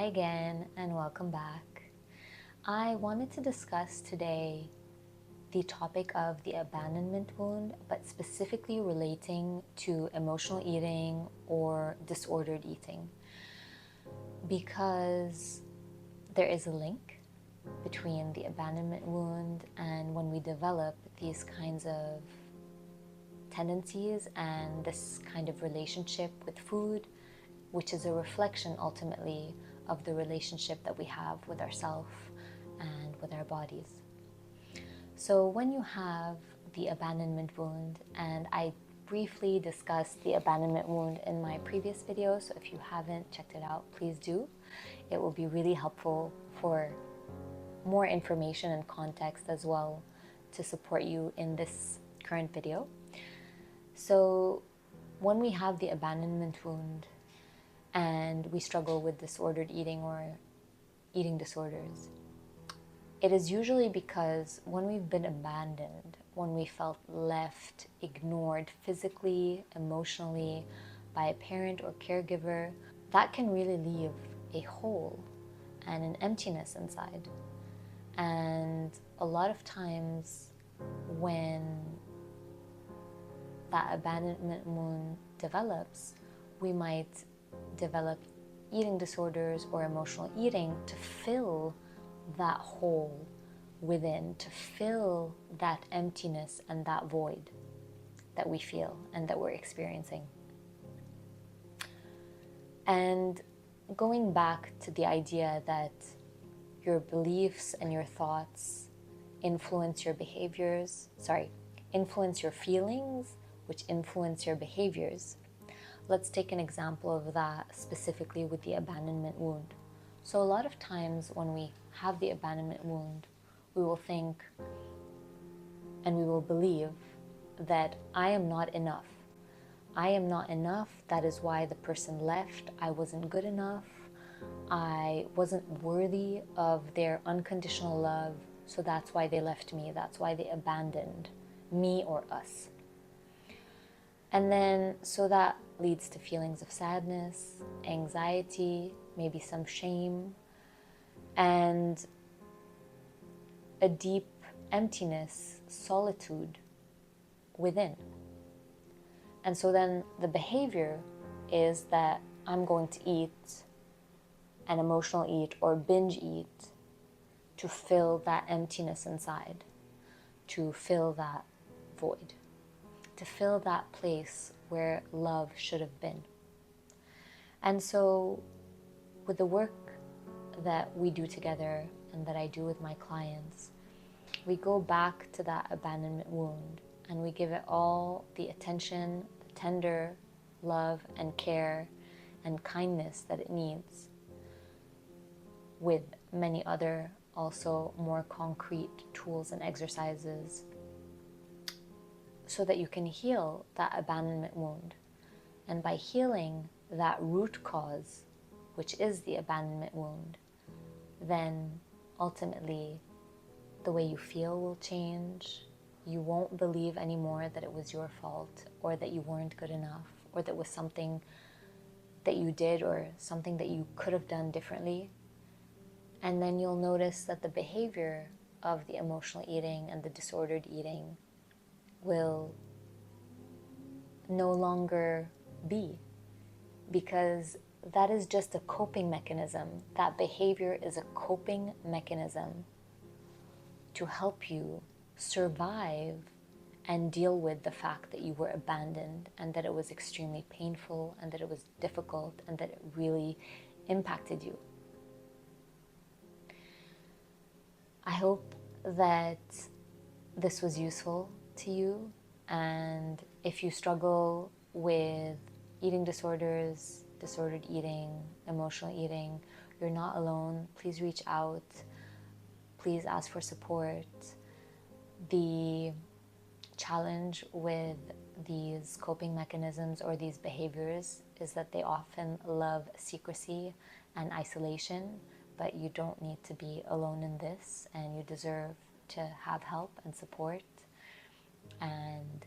Hi again and welcome back. I wanted to discuss today the topic of the abandonment wound, but specifically relating to emotional eating or disordered eating, because there is a link between the abandonment wound and when we develop these kinds of tendencies and this kind of relationship with food, which is a reflection ultimately of the relationship that we have with ourselves and with our bodies. So when you have the abandonment wound, and I briefly discussed the abandonment wound in my previous video, so if you haven't checked it out, please do. It will be really helpful for more information and context as well to support you in this current video. So when we have the abandonment wound and we struggle with disordered eating or eating disorders, it is usually because when we've been abandoned, when we felt left, ignored physically, emotionally by a parent or caregiver, that can really leave a hole and an emptiness inside. And a lot of times when that abandonment wound develops, we might develop eating disorders or emotional eating to fill that hole within, to fill that emptiness and that void that we feel and that we're experiencing. And going back to the idea that your beliefs and your thoughts influence your influence your feelings, which influence your behaviors. Let's take an example of that specifically with the abandonment wound. So a lot of times when we have the abandonment wound, we will think and we will believe that I am not enough. I am not enough. That is why the person left. I wasn't good enough. I wasn't worthy of their unconditional love. So that's why they left me. That's why they abandoned me or us. And then, so that leads to feelings of sadness, anxiety, maybe some shame, and a deep emptiness, solitude within. And so then the behavior is that I'm going to eat an emotional eat or binge eat to fill that emptiness inside, to fill that void, to fill that place where love should have been. And so with the work that we do together and that I do with my clients, we go back to that abandonment wound and we give it all the attention, the tender love and care and kindness that it needs, with many other also more concrete tools and exercises, so that you can heal that abandonment wound. And by healing that root cause, which is the abandonment wound, then ultimately the way you feel will change. You won't believe anymore that it was your fault, or that you weren't good enough, or that it was something that you did or something that you could have done differently. And then you'll notice that the behavior of the emotional eating and the disordered eating will no longer be, because that is just a coping mechanism. That behavior is a coping mechanism to help you survive and deal with the fact that you were abandoned and that it was extremely painful and that it was difficult and that it really impacted you. I hope that this was useful to you, and if you struggle with eating disorders, disordered eating, emotional eating, you're not alone. Please reach out. Please ask for support. The challenge with these coping mechanisms or these behaviors is that they often love secrecy and isolation, but you don't need to be alone in this, and you deserve to have help and support and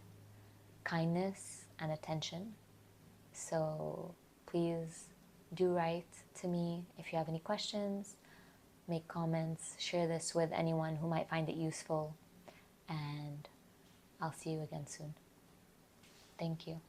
kindness and attention. So please do write to me if you have any questions, make comments, share this with anyone who might find it useful, and I'll see you again soon. Thank you.